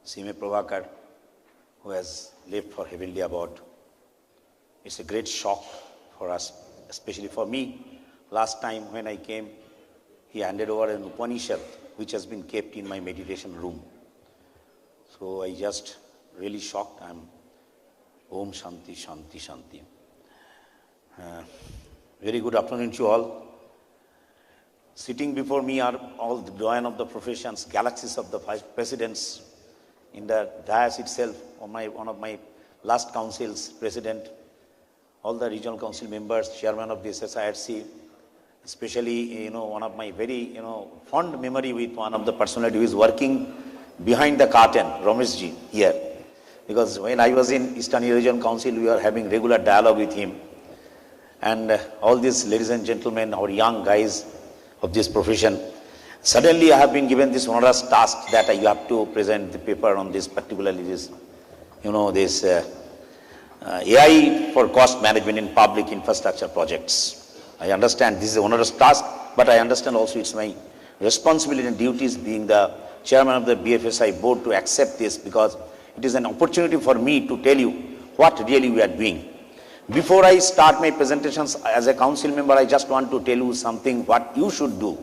CMA Prabhakar, who has left for heavenly abode. It's a great shock for us, especially for me. Last time when I came, he handed over an Upanishad which has been kept in my meditation room. So I just really shocked. I'm Om Shanti, Shanti, Shanti. Very good afternoon to all. Sitting before me are all the doyen of the professions, galaxies of the vice presidents in the dais itself, one of my last council's president, all the regional council members, chairman of this SIRC, especially, one of my very, fond memory with one of the personality who is working behind the curtain, Rameshji, here. Because when I was in Eastern Region Council, we were having regular dialogue with him. And all these ladies and gentlemen, our young guys of this profession, suddenly I have been given this onerous task that you have to present the paper on this, particularly this, AI for cost management in public infrastructure projects. I understand this is an onerous task, but I understand also it's my responsibility and duties being the chairman of the BFSI board to accept this, because it is an opportunity for me to tell you what really we are doing. Before I start my presentations as a council member, I just want to tell you something what you should do.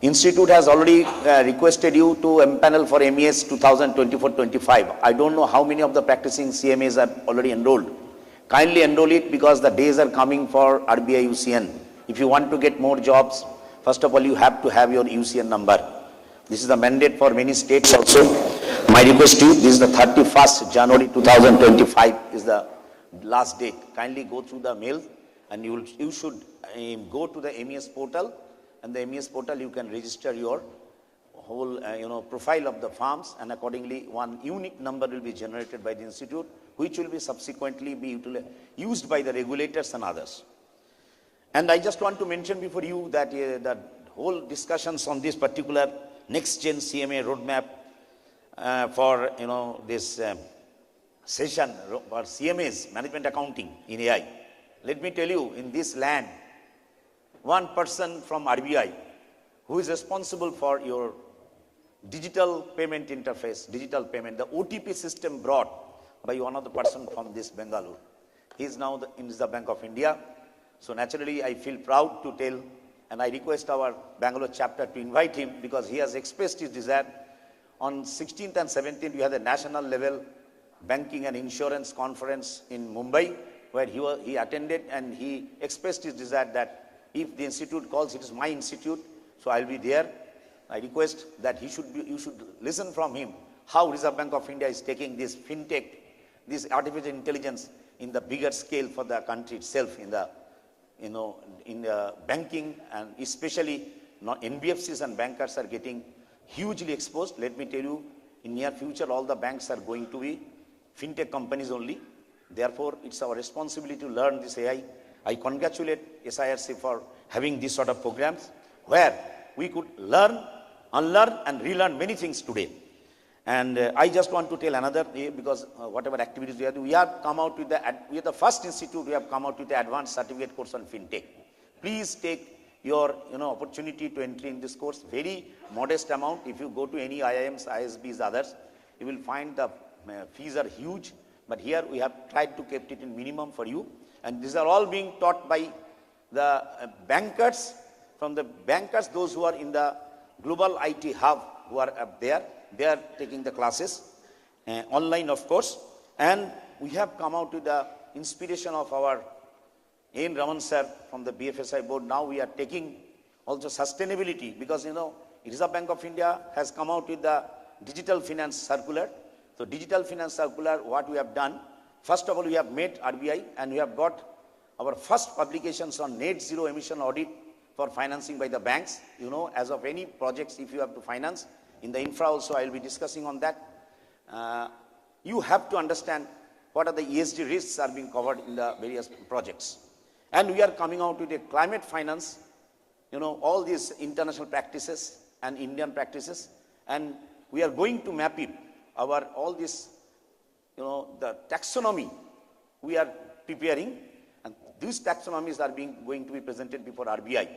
Institute has already requested you to empanel for MES 2024-25. I don't know how many of the practicing CMAs are already enrolled. Kindly enroll it, because the days are coming for RBI UCN. If you want to get more jobs, first of all, you have to have your UCN number. This is the mandate for many states also. My request to you, this is the 31st January 2025 is the last date. Kindly go through the mail, and you should go to the MES portal, and the MES portal you can register your whole profile of the farms, and accordingly one unique number will be generated by the institute, which will be subsequently be used by the regulators and others. And I just want to mention before you that the whole discussions on this particular next gen CMA roadmap for this session for CMA's management accounting in AI. Let me tell you, in this land, one person from RBI who is responsible for your digital payment interface, digital payment, the OTP system brought by one of the person from this Bengaluru. He is now in the Bank of India. So naturally, I feel proud to tell, and I request our Bangalore chapter to invite him, because he has expressed his desire. On 16th and 17th, we had a national level banking and insurance conference in Mumbai, where he attended, and he expressed his desire that if the institute calls, it is my institute, so I'll be there. I request that you should listen from him how Reserve Bank of India is taking this fintech, this artificial intelligence in the bigger scale for the country itself, in the in the banking, and especially NBFCs and bankers are getting hugely exposed. Let me tell you, in near future, all the banks are going to be fintech companies only. Therefore, it's our responsibility to learn this AI. I congratulate SIRC for having these sort of programs where we could learn, unlearn, and relearn many things today. And I just want to tell another day, because whatever activities we have, we are the first institute we have come out with the advanced certificate course on fintech. Please take your opportunity to enter in this course. Very modest amount. If you go to any IIMs, ISBs, others, you will find the fees are huge. But here we have tried to keep it in minimum for you. And these are all being taught by the bankers. From the bankers, those who are in the global IT hub, who are up there, they are taking the classes online, of course. And we have come out with the inspiration of our N. Raman sir from the BFSI board. Now we are taking also sustainability, because Reserve Bank of India has come out with the digital finance circular. So digital finance circular, what we have done, first of all, we have met RBI, and we have got our first publications on net zero emission audit for financing by the banks. As of any projects, if you have to finance, in the infra also I will be discussing on that. You have to understand what are the ESG risks are being covered in the various projects. And we are coming out with a climate finance, all these international practices and Indian practices, and we are going to map it. All this, the taxonomy we are preparing, and these taxonomies are going to be presented before RBI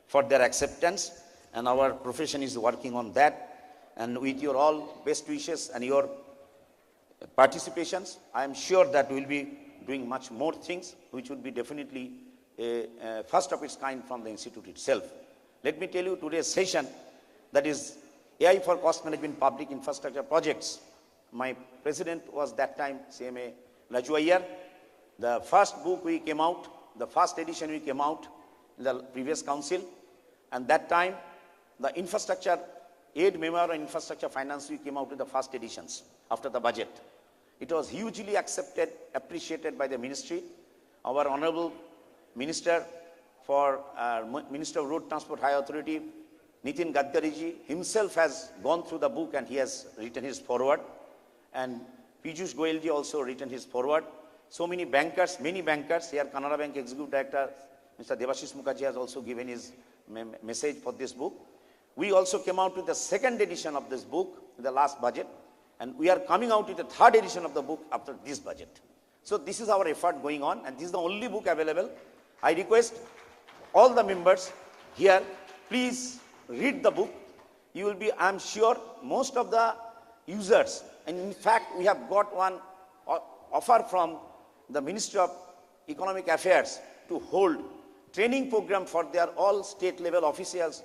for their acceptance, and our profession is working on that. and with your all best wishes and your participations, I am sure that we will be doing much more things, which would be definitely a first of its kind from the institute itself. Let me tell you today's session, that is AI for Cost Management Public Infrastructure Projects. My president was that time CMA Chittaranjan. The first book we came out, the first edition we came out in the previous council, and that time the infrastructure aid memo on infrastructure finance we came out with the first editions after the budget. It was hugely accepted, appreciated by the ministry. Our honorable minister for Minister of Road Transport High Authority, Nitin Gadkariji himself has gone through the book and he has written his foreword, and Piyush Goyalji also written his foreword. So many bankers here, Canara Bank Executive Director Mr. Devashish Mukherjee has also given his message for this book. We also came out with the second edition of this book in the last budget, and we are coming out with the third edition of the book after this budget. So this is our effort going on, and this is the only book available. I request all the members here, please read the book. You will be, I am sure, most of the users, and in fact we have got one offer from the Ministry of Economic Affairs to hold training program for their all state level officials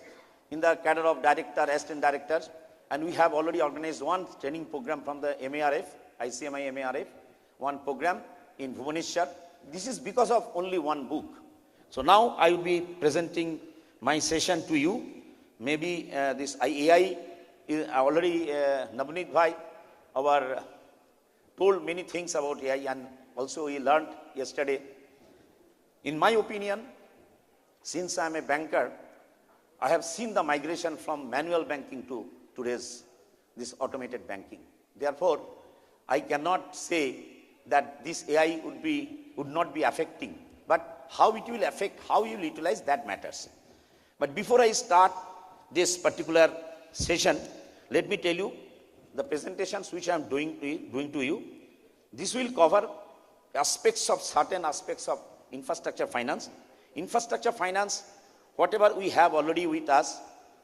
in the cadre of director, assistant directors, and we have already organized one training program from the MARF, ICMI MARF, one program in Bhubaneswar. This is because of only one book. So now I will be presenting my session to you. Maybe this AI is already Navneet Bhai, told many things about AI, and also he learned yesterday. In my opinion, since I am a banker, I have seen the migration from manual banking to today's this automated banking. Therefore, I cannot say that this AI would not be affecting, but how it will affect, how you will utilize, that matters. But before I start this particular session, let me tell you the presentations which I am doing to you. This will cover certain aspects of infrastructure finance. Infrastructure finance, whatever we have already with us,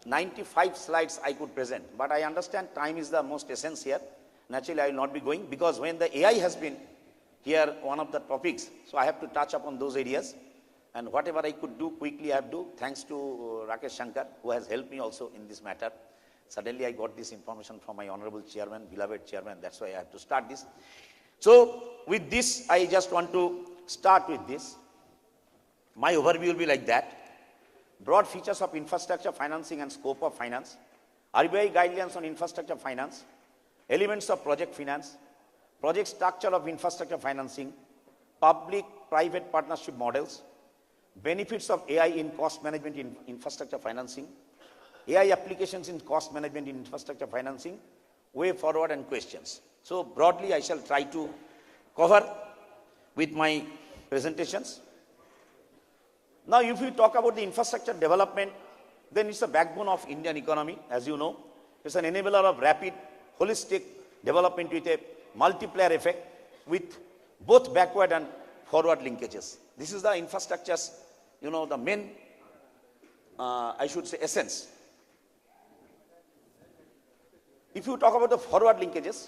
95 slides I could present, but I understand time is the most essence here. Naturally, I will not be going, because when the AI has been here, one of the topics, so I have to touch upon those areas, and whatever I could do quickly I have to, thanks to Rakesh Shankar, who has helped me also in this matter. Suddenly I got this information from my honorable chairman, beloved chairman, that's why I have to start this. So with this, I just want to start with this. My overview will be like that. Broad features of infrastructure financing and scope of finance, RBI guidelines on infrastructure finance, elements of project finance, project structure of infrastructure financing, public-private partnership models, benefits of AI in cost management in infrastructure financing, AI applications in cost management in infrastructure financing, way forward, and questions. So broadly, I shall try to cover with my presentations. Now, if we talk about the infrastructure development, then it's the backbone of Indian economy, as you know. It's an enabler of rapid, holistic development with a multiplier effect with both backward and forward linkages. This is the infrastructure's, the main, I should say, essence. If you talk about the forward linkages,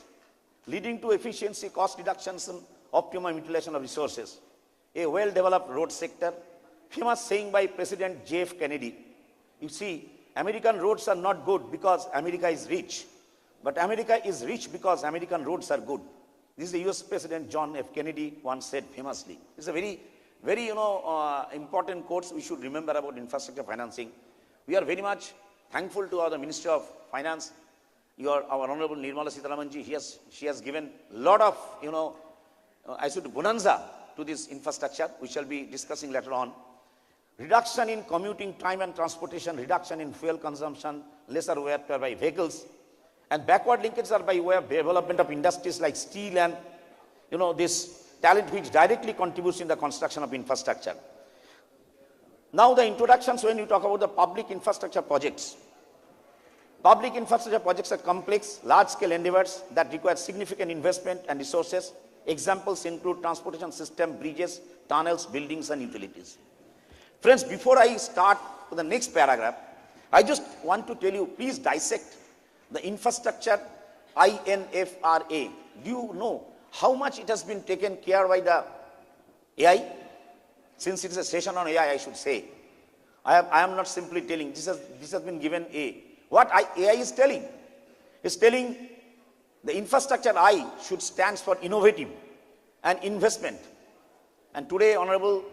leading to efficiency, cost reductions, and optimum utilization of resources, a well-developed road sector, famous saying by President J.F. Kennedy, you see, American roads are not good because America is rich, but America is rich because American roads are good. This is the US President John F. Kennedy once said famously. It's a very, very, important quotes we should remember about infrastructure financing. We are very much thankful to our Ministry of Finance, our Honorable Nirmala Sitharamanji. She has given a lot of, bonanza to this infrastructure, we shall be discussing later on. Reduction in commuting time and transportation, reduction in fuel consumption, lesser wear by vehicles, and backward linkages are by way of development of industries like steel and, this talent which directly contributes in the construction of infrastructure. Now the introductions, when you talk about the public infrastructure projects. Public infrastructure projects are complex, large-scale endeavors that require significant investment and resources. Examples include transportation system, bridges, tunnels, buildings, and utilities. Friends, before I start with the next paragraph, I just want to tell you, please dissect the infrastructure, INFRA. Do you know how much it has been taken care by the AI? Since it is a session on AI, I should say. I am not simply telling, this has been given A. What AI is telling? It's telling the infrastructure I should stand for innovative and investment. And today, Honorable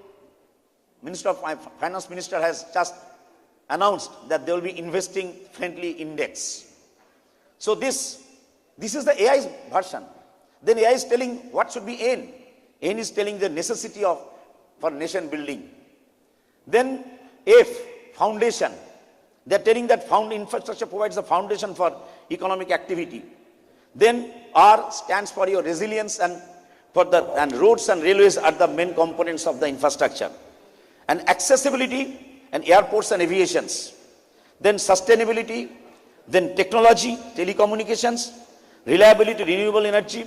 Minister of Finance Minister has just announced that they will be investing friendly index. So this is the AI's version. Then AI is telling what should be N. N is telling the necessity for nation building. Then F, foundation. They are telling that infrastructure provides the foundation for economic activity. Then R stands for your resilience, and roads and railways are the main components of the infrastructure. And accessibility and airports and aviations. Then sustainability, then technology, telecommunications, reliability, renewable energy,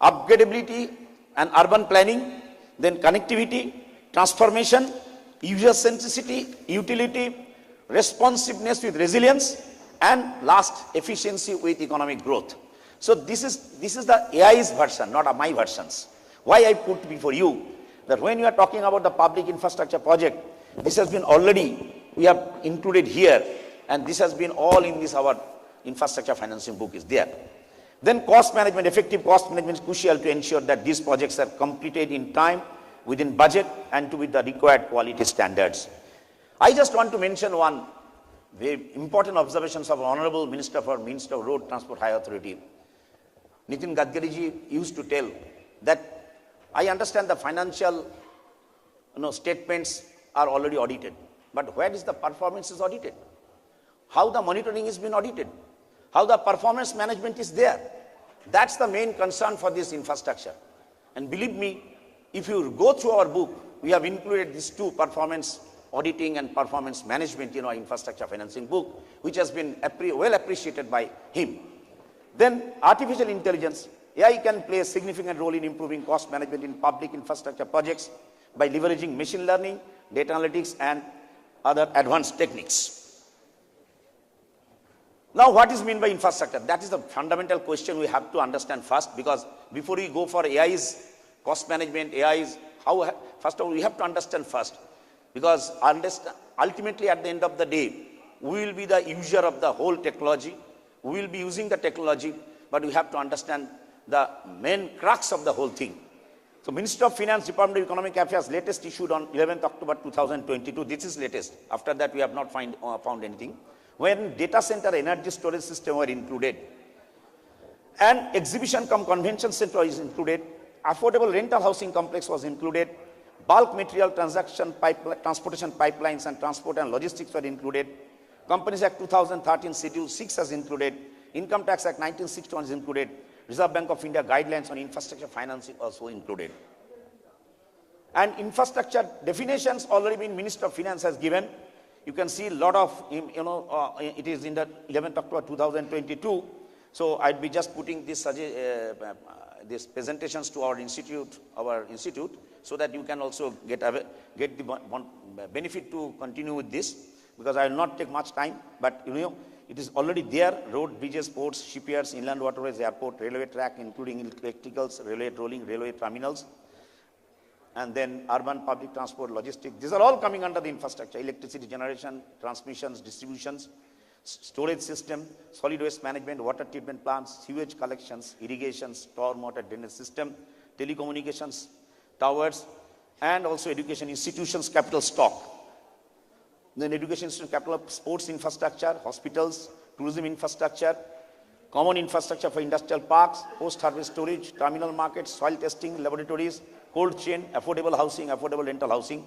upgradability and urban planning, then connectivity, transformation, user centricity, utility, responsiveness with resilience, and last, efficiency with economic growth. So this is the AI's version, not my versions. Why I put before you that when you are talking about the public infrastructure project, this has been already, we have included here, and this has been all in this our infrastructure financing book is there. Then cost management, effective cost management is crucial to ensure that these projects are completed in time, within budget, and with the required quality standards. I just want to mention one very important observations of Honorable Minister of Road Transport High Authority. Nitin Gadkari ji used to tell that I understand the financial statements are already audited, but where is the performance is audited? How the monitoring is being audited? How the performance management is there? That's the main concern for this infrastructure. And believe me, if you go through our book, we have included these two, performance auditing and performance management in our infrastructure financing book, which has been well appreciated by him. Then artificial intelligence, AI can play a significant role in improving cost management in public infrastructure projects by leveraging machine learning, data analytics, and other advanced techniques. Now, what is meant by infrastructure? That is the fundamental question we have to understand first, because before we go for AI's cost management, AI's first of all, we have to understand first, because ultimately at the end of the day, we will be the user of the whole technology. We will be using the technology, but we have to understand the main crux of the whole thing. So, Minister of Finance, Department of Economic Affairs, latest issued on 11th October 2022. This is latest. After that, we have not found anything. When data center energy storage system were included, and exhibition cum convention center is included, affordable rental housing complex was included, bulk material transportation pipelines and transport and logistics were included, Companies Act 2013 Schedule 6 has included, Income Tax Act 1961 is included, Reserve Bank of India guidelines on infrastructure financing also included. And infrastructure definitions already been Minister of Finance has given. You can see a lot of, it is in the 11th October 2022. So I'd be just putting this these presentations to our institute, so that you can also get the benefit to continue with this, because I will not take much time. But it is already there: road, bridges, ports, shipyards, inland waterways, airport, railway track, including electricals, railway rolling, railway terminals, and then urban public transport, logistics. These are all coming under the infrastructure: electricity generation, transmissions, distributions, storage system, solid waste management, water treatment plants, sewage collections, irrigation, storm water drainage system, telecommunications, towers, and also education institutions, capital stock. Then education institutions, capital, sports infrastructure, hospitals, tourism infrastructure, common infrastructure for industrial parks, post-harvest storage, terminal markets, soil testing, laboratories, cold chain, affordable housing, affordable rental housing.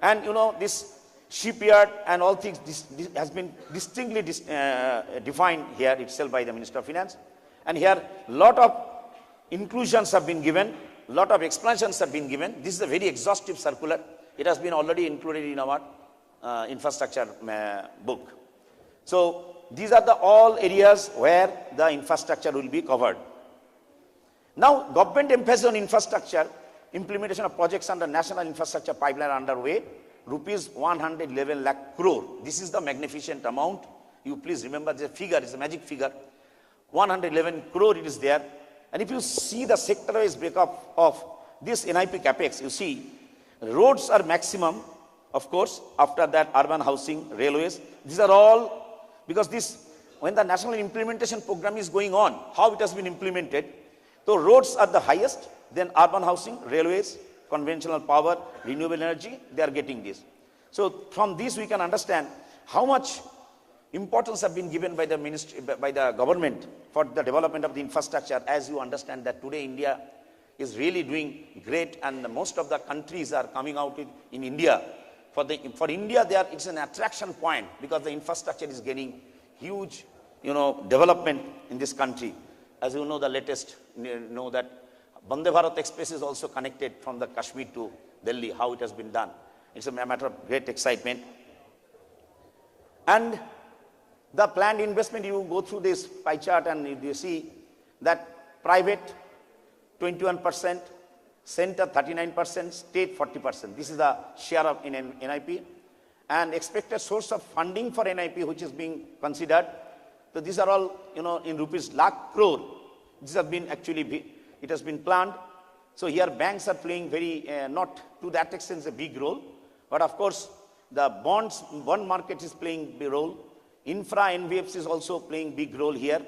And this shipyard and all things, this has been distinctly defined here itself by the Minister of Finance. And here a lot of inclusions have been given, a lot of explanations have been given. This is a very exhaustive circular. It has been already included in our infrastructure book. So these are the all areas where the infrastructure will be covered. Now, government emphasis on infrastructure, implementation of projects under National Infrastructure Pipeline underway, rupees 111 lakh crore. This is the magnificent amount. You please remember the figure, it's a magic figure. 111 crore it is there. And if you see the sector-wise breakup of this NIP capex, you see roads are maximum, of course, after that urban housing, railways. These are all, because this, when the national implementation program is going on, how it has been implemented, so roads are the highest, then urban housing, railways, conventional power, renewable energy, they are getting this. So from this we can understand how much importance have been given by the ministry, by the government for the development of the infrastructure. As you understand that today India is really doing great, and most of the countries are coming out in India. For India, it's an attraction point because the infrastructure is getting huge, development in this country. As you know, the latest, that Vande Bharat Express is also connected from the Kashmir to Delhi, how it has been done. It's a matter of great excitement. And the planned investment, you go through this pie chart and you see that private 21%, center 39%, state 40%. This is the share of in NIP. And expected source of funding for NIP, which is being considered. So these are all, in rupees lakh crore. These have been actually, it has been planned. So here banks are playing very, not to that extent a big role. But of course, the bond market is playing a role. Infra NBFC is also playing big role here.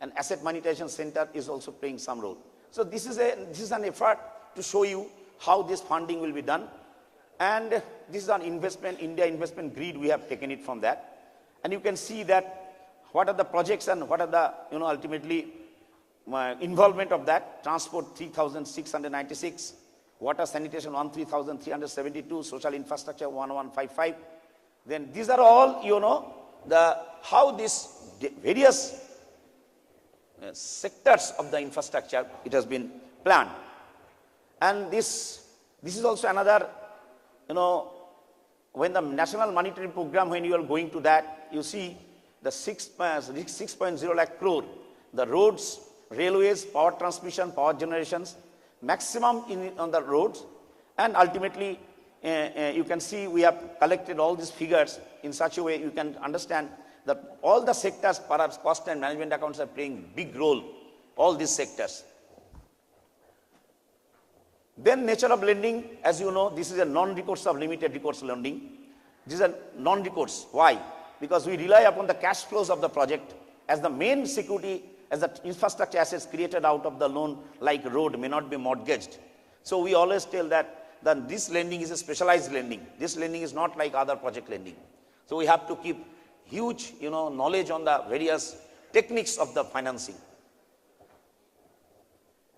And asset monetization center is also playing some role. So this is an effort to show you how this funding will be done. And this is an investment, India investment grid, we have taken it from that. And you can see that what are the projects and what are the, ultimately involvement of that. Transport 3,696, water sanitation 13,372, social infrastructure 1155. Then these are all, how these various sectors of the infrastructure, it has been planned. And this is also another, when the national monetary program, when you are going to that, you see the 6.0 lakh crore, the roads, railways, power transmission, power generations, maximum on the roads. And ultimately, you can see we have collected all these figures in such a way you can understand that all the sectors, perhaps cost and management accounts are playing big role, all these sectors. Then nature of lending, as you know, this is a non-recourse of limited recourse lending. This is a non-recourse. Why? Because we rely upon the cash flows of the project as the main security, as the infrastructure assets created out of the loan, like road, may not be mortgaged. So we always tell that this lending is a specialized lending. This lending is not like other project lending. So we have to keep huge, knowledge on the various techniques of the financing.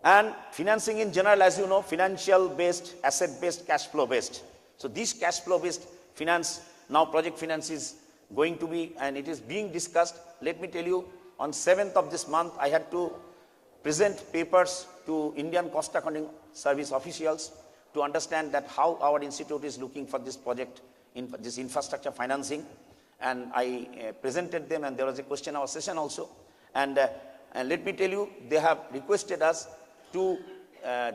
And financing in general, as you know, financial based, asset based, cash flow based. So this cash flow based finance, now project finance is going to be, and it is being discussed. Let me tell you, on 7th of this month, I had to present papers to Indian Cost Accounting Service officials to understand that how our institute is looking for this project, in this infrastructure financing. And I presented them, and there was a question hour session also. And let me tell you, they have requested us to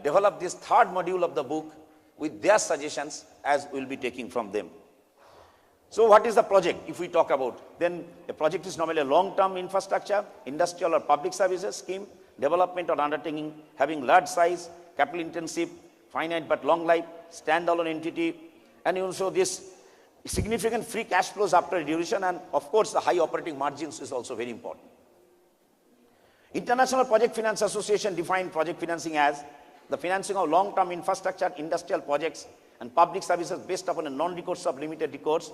develop this third module of the book with their suggestions, as we'll be taking from them. So what is the project, if we talk about? Then a project is normally a long-term infrastructure, industrial or public services scheme, development or undertaking having large size, capital intensive, finite but long life, standalone entity, and also this significant free cash flows after duration, and of course the high operating margins is also very important. International Project Finance Association defined project financing as the financing of long-term infrastructure, industrial projects and public services based upon a non-recourse of limited recourse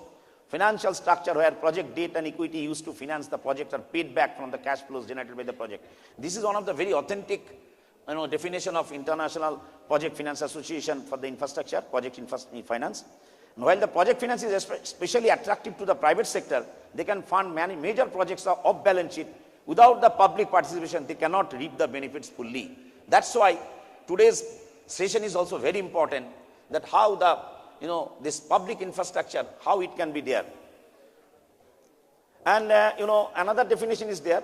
financial structure where project debt and equity used to finance the project are paid back from the cash flows generated by the project. This is one of the very authentic definition of International Project Finance Association for the infrastructure, project finance. And while the project finance is especially attractive to the private sector, they can fund many major projects off balance sheet. Without the public participation, they cannot reap the benefits fully. That's why today's session is also very important, that how the, this public infrastructure, how it can be there. And, another definition is there.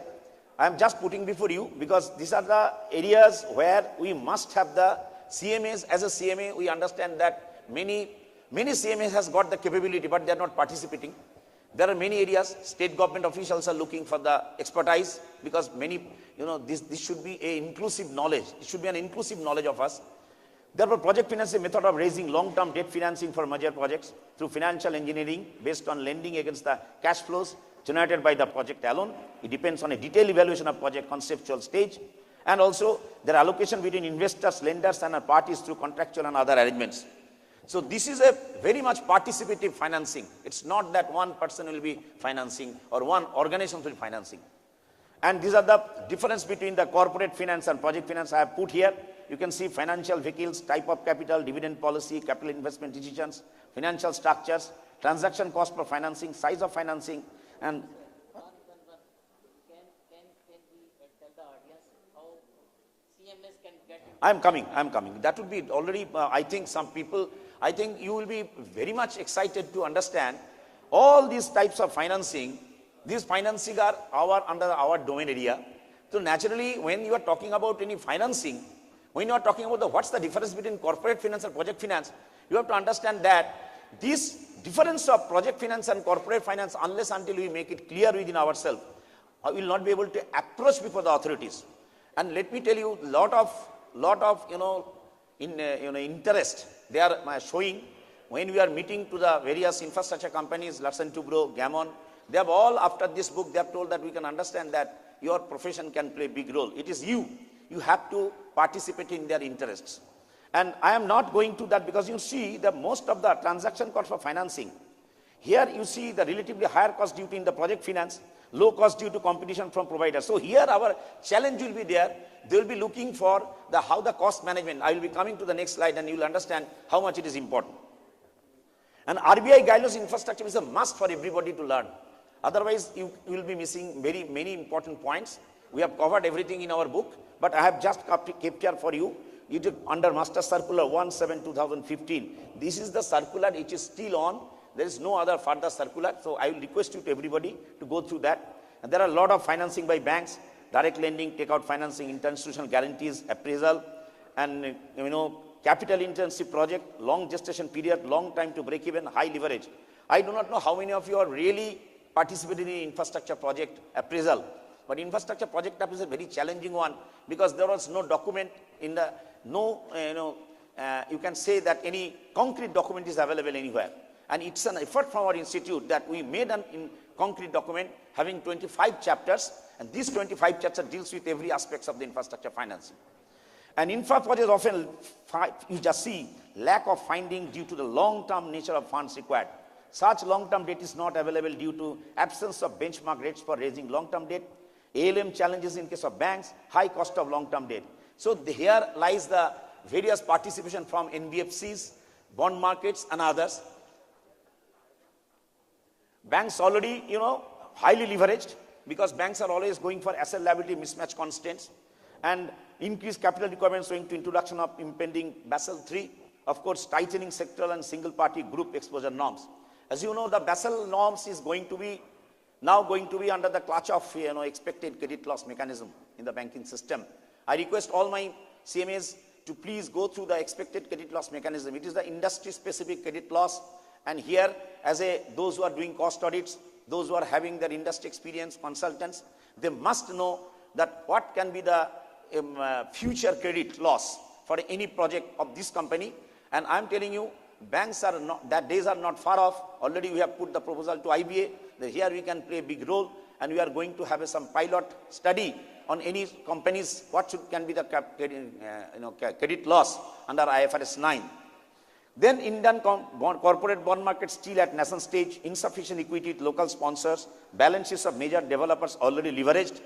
I am just putting before you, because these are the areas where we must have the CMAs. As a CMA, we understand that many CMAs has got the capability, but they are not participating. There are many areas, state government officials are looking for the expertise because many, this should be an inclusive knowledge. It should be an inclusive knowledge of us. Therefore, project finance is a method of raising long-term debt financing for major projects through financial engineering based on lending against the cash flows generated by the project alone. It depends on a detailed evaluation of project conceptual stage, and also their allocation between investors, lenders, and parties through contractual and other arrangements. So this is a very much participative financing. It's not that one person will be financing or one organization will be financing. And these are the difference between the corporate finance and project finance I have put here. You can see financial vehicles, type of capital, dividend policy, capital investment decisions, financial structures, transaction cost for financing, size of financing, and Can we tell the audience how CMS can get into I'm coming. That would be already, I think you will be very much excited to understand all these types of financing. These financing are under our domain area. So naturally, when you are talking about any financing, when you are talking about what's the difference between corporate finance and project finance, you have to understand that this difference of project finance and corporate finance, unless until we make it clear within ourselves, we will not be able to approach before the authorities. And let me tell you, lot of interest they are showing when we are meeting to the various infrastructure companies, Larsen Toubro, Gammon. They have all, after this book, they have told that we can understand that your profession can play a big role. It is you have to participate in their interests. And I am not going to that because you see the most of the transaction cost for financing. Here you see the relatively higher cost due to in the project finance, low cost due to competition from providers. So here our challenge will be there. They will be looking for how the cost management. I will be coming to the next slide and you will understand how much it is important. And RBI guidelines infrastructure is a must for everybody to learn. Otherwise, you will be missing many important points. We have covered everything in our book, but I have just kept here for you. It is under Master Circular 17/2015. This is the circular which is still on. There is no other further circular. So I will request you to everybody to go through that. And there are a lot of financing by banks, direct lending, takeout financing, interinstitutional guarantees, appraisal, and capital intensive project, long gestation period, long time to break even, high leverage. I do not know how many of you are really participating in infrastructure project appraisal. But infrastructure project appraisal is a very challenging one because there was no document in the, you can say that any concrete document is available anywhere. And it's an effort from our institute that we made an concrete document having 25 chapters, and these 25 chapters deals with every aspects of the infrastructure financing. And infra projects often, you just see, lack of finding due to the long-term nature of funds required. Such long-term debt is not available due to absence of benchmark rates for raising long-term debt, ALM challenges in case of banks, high cost of long-term debt. So here lies the various participation from NBFCs, bond markets and others. Banks already, highly leveraged because banks are always going for asset liability mismatch constants, and increased capital requirements owing to introduction of impending Basel III, of course, tightening sectoral and single party group exposure norms. As you know, the Basel norms is now going to be under the clutch of expected credit loss mechanism in the banking system. I request all my CMAs to please go through the expected credit loss mechanism. It is the industry specific credit loss, and here those who are doing cost audits, those who are having their industry experience, consultants, they must know that what can be the future credit loss for any project of this company. And I am telling you, banks are not, that days are not far off. Already we have put the proposal to IBA. Here we can play a big role, and we are going to have some pilot study on any companies, can be the credit loss under IFRS 9. Then Indian corporate bond market still at nascent stage, insufficient equity with local sponsors, balance sheets of major developers already leveraged,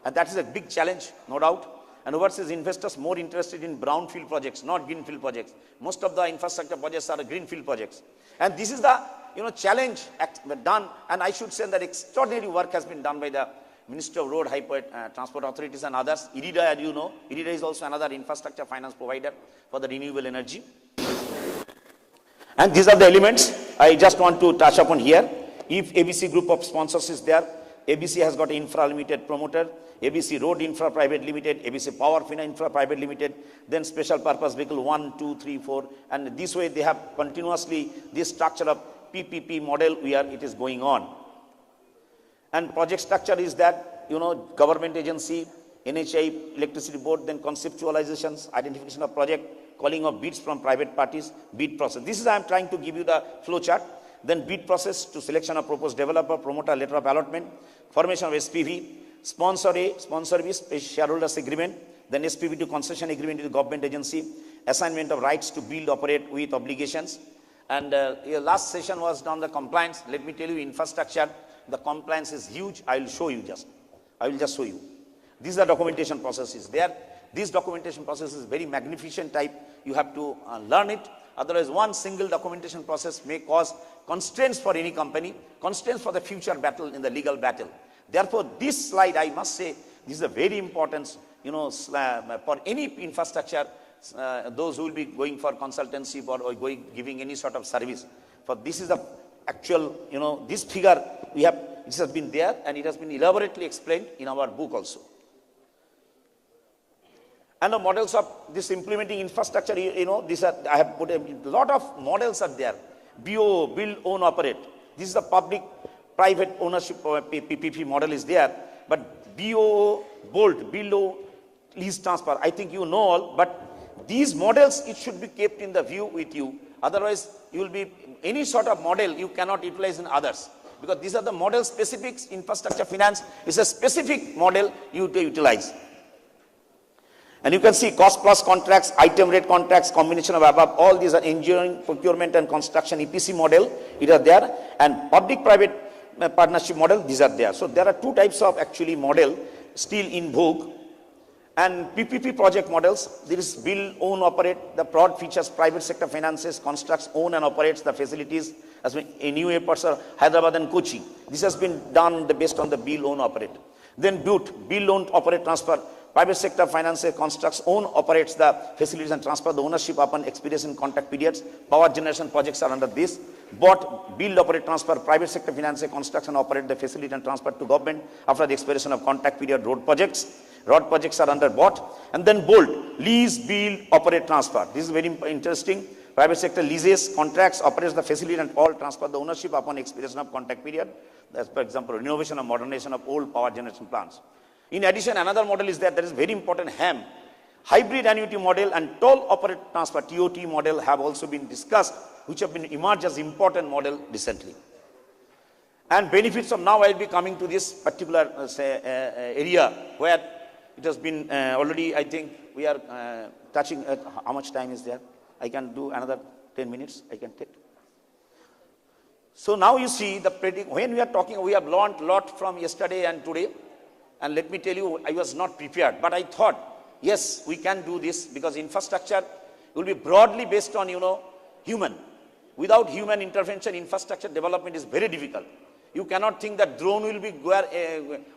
and that is a big challenge, no doubt. And overseas investors more interested in brownfield projects, not greenfield projects. Most of the infrastructure projects are greenfield projects. And this is the challenge done, and I should say that extraordinary work has been done by the Ministry of Road, Highway, Transport Authorities and others. IREDA, as you know, IREDA is also another infrastructure finance provider for the renewable energy. And these are the elements I just want to touch upon here. If ABC group of sponsors is there, ABC has got an infra limited promoter, ABC Road Infra Private Limited, ABC Power Fina Infra Private Limited, then special purpose vehicle 1, 2, 3, 4, and this way they have continuously this structure of PPP model where it is going on. And project structure is that, government agency, NHI, electricity board, then conceptualizations, identification of project, calling of bids from private parties, bid process. This is, I am trying to give you the flow chart. Then bid process to selection of proposed developer, promoter, letter of allotment, formation of SPV, sponsor A, sponsor B, shareholders agreement, then SPV to concession agreement with the government agency, assignment of rights to build, operate with obligations. And last session was on the compliance. Let me tell you, infrastructure, the compliance is huge. I will just show you. These are documentation processes there. This documentation process is very magnificent type. You have to learn it. Otherwise, one single documentation process may cause constraints for any company, constraints for the future battle in the legal battle. Therefore, this slide, I must say, this is a very important, for any infrastructure, those who will be going for consultancy or giving any sort of service. For this is the actual, this figure we have, this has been there and it has been elaborately explained in our book also. And the models of this implementing infrastructure, these are, I have put a lot of models are there. BO, build, own, operate. This is the public-private ownership PPP model is there. But BO, bolt, build, own, lease transfer, I think you know all. But these models, it should be kept in the view with you. Otherwise, you will be, any sort of model you cannot utilize in others. Because these are the model specifics, infrastructure finance is a specific model you utilize. And you can see cost plus contracts, item rate contracts, combination of above, all these are engineering, procurement and construction EPC model, it are there. And public-private partnership model, these are there. So there are two types of actually model still in vogue. And PPP project models, there is build, own, operate, the broad features, private sector finances, constructs, own and operates the facilities, as in new airports are Hyderabad and Kochi. This has been done based on the build, own, operate. Then build, own, operate, transfer. Private sector finances, constructs, own, operates the facilities and transfer the ownership upon expiration contract periods. Power generation projects are under this. Bought, build, operate, transfer. Private sector finances, constructs and operate the facility and transfer to government after the expiration of contract period. Road projects. Road projects are under bought. And then bold, lease, build, operate, transfer. This is very interesting. Private sector leases, contracts, operates the facility and all transfer the ownership upon expiration of contract period. That's, for example, renovation or modernization of old power generation plants. In addition, another model is that there is very important HAM, hybrid annuity model and toll operate transfer TOT model have also been discussed, which have been emerged as important model recently. And benefits of now I will be coming to this particular area where it has been already, I think we are touching, how much time is there? I can do another 10 minutes, I can take. So now you see the when we are talking, we have learned a lot from yesterday and today. And let me tell you, I was not prepared, but I thought, yes, we can do this because infrastructure will be broadly based on, human. Without human intervention, infrastructure development is very difficult. You cannot think that drone will be,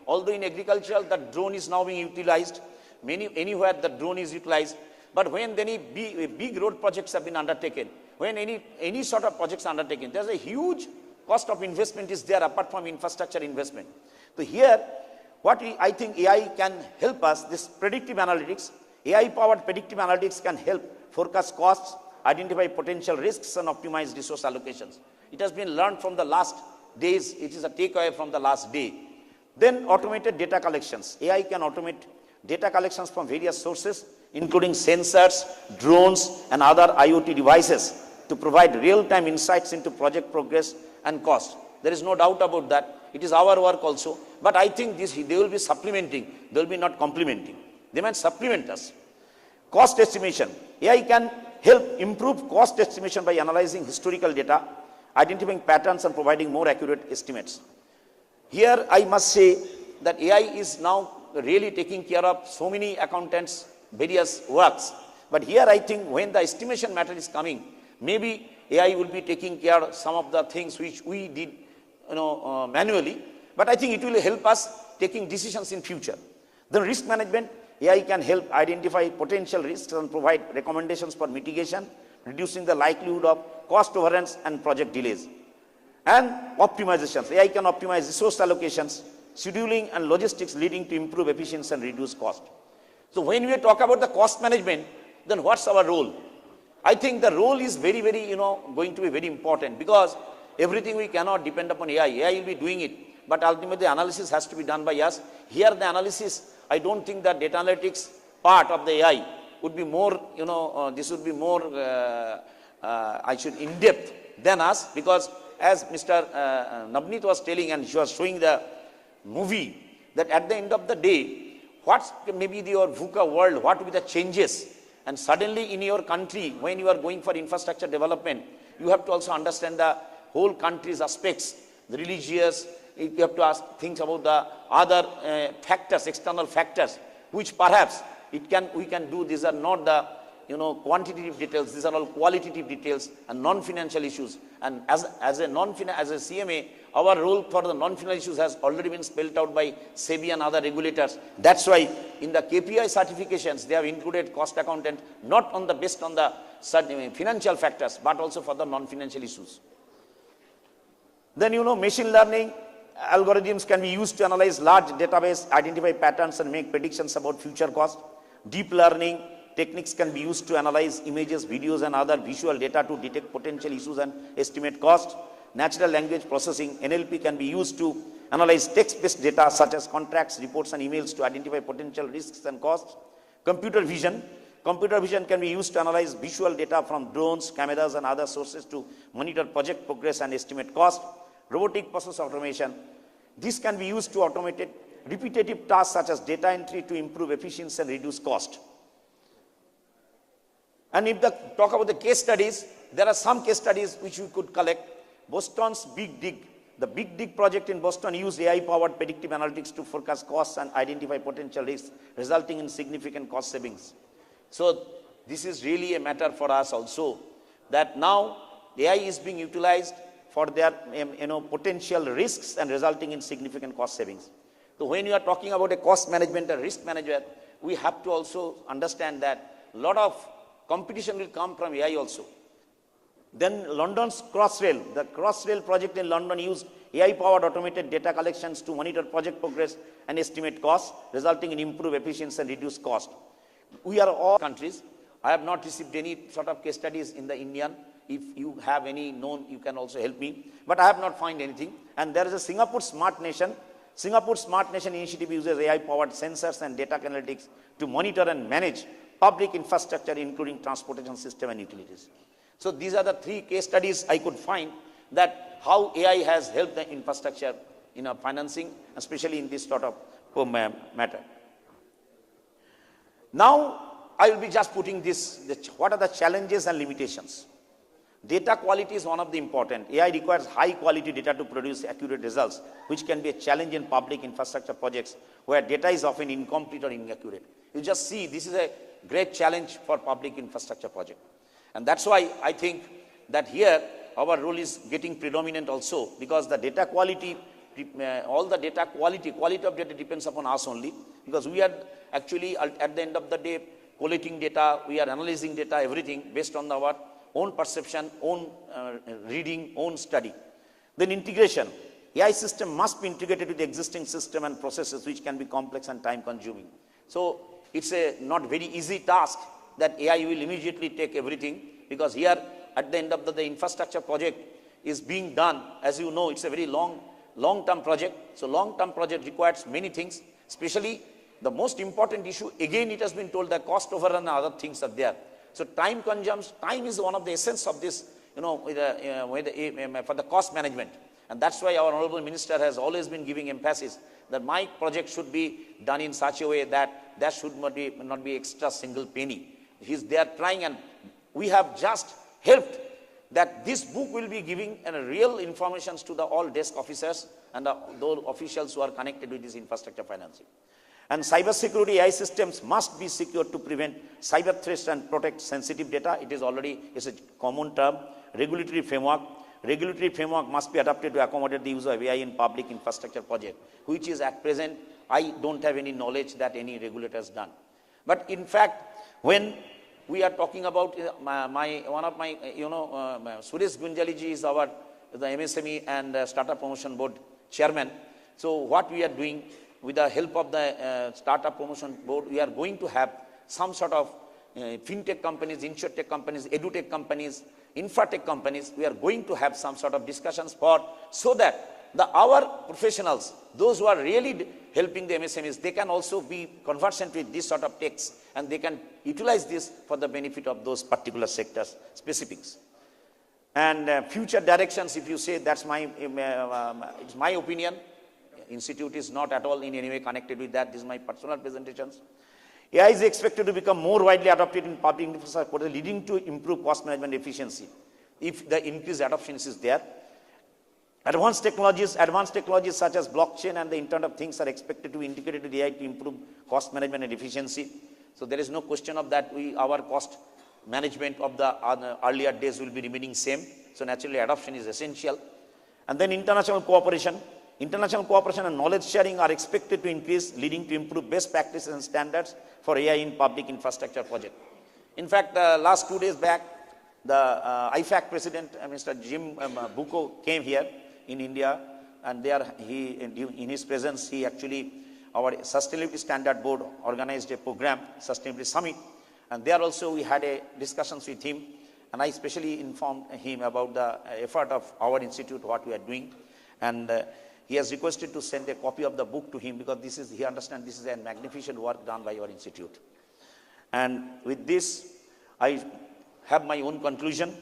although in agricultural, the drone is now being utilized. Anywhere the drone is utilized. But when any big road projects have been undertaken, when any sort of projects are undertaken, there's a huge cost of investment is there apart from infrastructure investment. So here, I think AI can help us, this predictive analytics, AI-powered predictive analytics can help forecast costs, identify potential risks and optimize resource allocations. It has been learned from the last days, it is a takeaway from the last day. Then automated data collections. AI can automate data collections from various sources, including sensors, drones and other IoT devices to provide real-time insights into project progress and cost. There is no doubt about that. It is our work also. But I think they will be supplementing. They will be not complementing. They might supplement us. Cost estimation. AI can help improve cost estimation by analyzing historical data, identifying patterns and providing more accurate estimates. Here I must say that AI is now really taking care of so many accountants, various works. But here I think when the estimation matter is coming, maybe AI will be taking care of some of the things which we did manually, but I think it will help us taking decisions in future. The risk management, AI can help identify potential risks and provide recommendations for mitigation, reducing the likelihood of cost overruns and project delays. And optimizations, AI can optimize resource allocations, scheduling and logistics leading to improve efficiency and reduce cost. So when we talk about the cost management, then what's our role? I think the role is very, very, going to be very important because everything we cannot depend upon AI. AI will be doing it. but ultimately analysis has to be done by us. Here the analysis, I don't think that data analytics part of the AI would be more, this would be more, in depth than us, because as Mr. Navneet was telling, and she was showing the movie, that at the end of the day, what may be your VUCA world, what will be the changes, and suddenly in your country, when you are going for infrastructure development, you have to also understand the whole country's aspects, the religious, you have to ask things about the other factors, external factors, which perhaps we can do. These are not the quantitative details, these are all qualitative details and non-financial issues. And as a CMA, our role for the non-financial issues has already been spelled out by SEBI and other regulators. That's why in the KPI certifications, they have included cost accountant, not on the based on the financial factors, but also for the non-financial issues. Then machine learning algorithms can be used to analyze large database, identify patterns and make predictions about future cost. Deep learning techniques can be used to analyze images, videos and other visual data to detect potential issues and estimate cost. Natural language processing, NLP, can be used to analyze text-based data such as contracts, reports and emails to identify potential risks and costs. Computer vision can be used to analyze visual data from drones, cameras and other sources to monitor project progress and estimate cost. Robotic process automation, this can be used to automate repetitive tasks such as data entry to improve efficiency and reduce cost. And if talk about the case studies, there are some case studies which we could collect. Boston's Big Dig, the Big Dig project in Boston used AI-powered predictive analytics to forecast costs and identify potential risks, resulting in significant cost savings. So this is really a matter for us also, that now AI is being utilized for their potential risks and resulting in significant cost savings. So when you are talking about a cost management or risk management, we have to also understand that a lot of competition will come from AI also. Then London's Crossrail, the Crossrail project in London used AI-powered automated data collections to monitor project progress and estimate costs, resulting in improved efficiency and reduced cost. We are all countries. I have not received any sort of case studies in the Indian. If you have any known, you can also help me. But I have not found anything. And there is a Singapore Smart Nation. Singapore Smart Nation initiative uses AI-powered sensors and data analytics to monitor and manage public infrastructure, including transportation system and utilities. So these are the three case studies I could find, that how AI has helped the infrastructure in financing, especially in this sort of matter. Now, I will be just putting this, what are the challenges and limitations? Data quality is one of the important. AI requires high quality data to produce accurate results, which can be a challenge in public infrastructure projects where data is often incomplete or inaccurate. You just see, this is a great challenge for public infrastructure project. And that's why I think that here our role is getting predominant also, because the data quality, all the data quality of data depends upon us only, because we are actually at the end of the day collating data, we are analyzing data, everything based on our own perception, own reading, own study. Then integration. AI system must be integrated with the existing system and processes, which can be complex and time consuming. So it's a not very easy task that AI will immediately take everything, because here at the end of the infrastructure project is being done. As you know, it's a very long-term project. So long-term project requires many things, especially the most important issue. Again, it has been told that cost overrun and other things are there. So time is one of the essence of this, for the cost management. And that's why our Honorable Minister has always been giving emphasis that my project should be done in such a way that there should not be extra single penny. They are trying, and we have just helped that this book will be giving real information to all desk officers and those officials who are connected with this infrastructure financing. And cybersecurity AI systems must be secure to prevent cyber threats and protect sensitive data. It's a common term. Regulatory framework must be adapted to accommodate the use of AI in public infrastructure project, which is at present, I don't have any knowledge that any regulator has done. But in fact, when we are talking about Suresh Gunjaliji is the MSME and Startup Promotion Board chairman. So what we are doing, with the help of the Startup Promotion Board, we are going to have some sort of fintech companies, insurtech companies, edutech companies, infratech companies. We are going to have some sort of discussions so that our professionals, those who are really helping the MSMEs, they can also be conversant with this sort of texts, and they can utilize this for the benefit of those particular sectors specifics. And future directions, if you say, that's it's my opinion. Institute is not at all in any way connected with that. This is my personal presentations. AI is expected to become more widely adopted in public infrastructure, leading to improved cost management efficiency if the increased adoption is there. Advanced technologies such as blockchain and the Internet of Things are expected to be integrated with AI to improve cost management and efficiency. So there is no question of that. Our cost management of the earlier days will be remaining same. So naturally adoption is essential. And then international cooperation and knowledge sharing are expected to increase, leading to improved best practices and standards for AI in public infrastructure project. In fact, last 2 days back, the IFAC president, Mr. Jim Buko, came here in India, and there in his presence, he actually, our Sustainability Standard Board organized a program, Sustainability Summit, and there also we had a discussions with him, and I especially informed him about the effort of our institute, what we are doing, and he has requested to send a copy of the book to him, because he understands this is a magnificent work done by our institute. And with this, I have my own conclusion.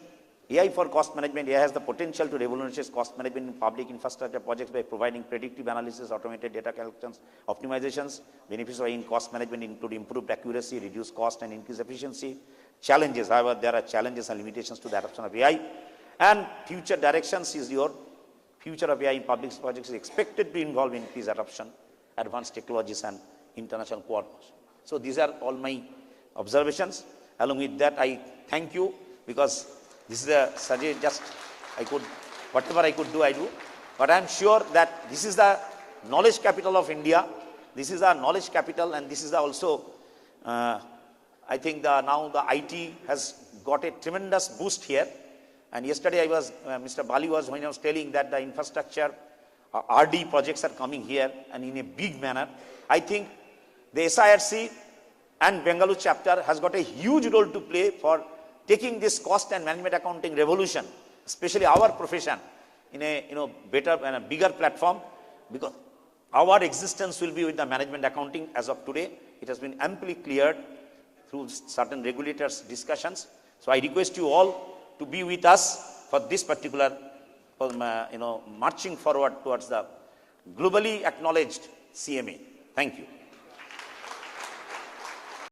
AI for cost management. AI has the potential to revolutionize cost management in public infrastructure projects by providing predictive analysis, automated data collections, optimizations. Benefits of AI in cost management include improved accuracy, reduced cost, and increased efficiency. Challenges, however, there are challenges and limitations to the adoption of AI. And future directions is your future of AI in public projects is expected to involve increased adoption, advanced technologies, and international coordination. So these are all my observations. Along with that, I thank you, because this is a subject whatever I could do, I do. But I am sure that this is the knowledge capital of India. This is our knowledge capital, and this is also, I think now the IT has got a tremendous boost here. And yesterday Mr. Bali was telling that the infrastructure RD projects are coming here and in a big manner. I think the SIRC and Bengaluru chapter has got a huge role to play for taking this cost and management accounting revolution, especially our profession, in a better and a bigger platform, because our existence will be with the management accounting as of today. It has been amply cleared through certain regulators' discussions. So I request you all to be with us for this particular, marching forward towards the globally acknowledged CMA. Thank you.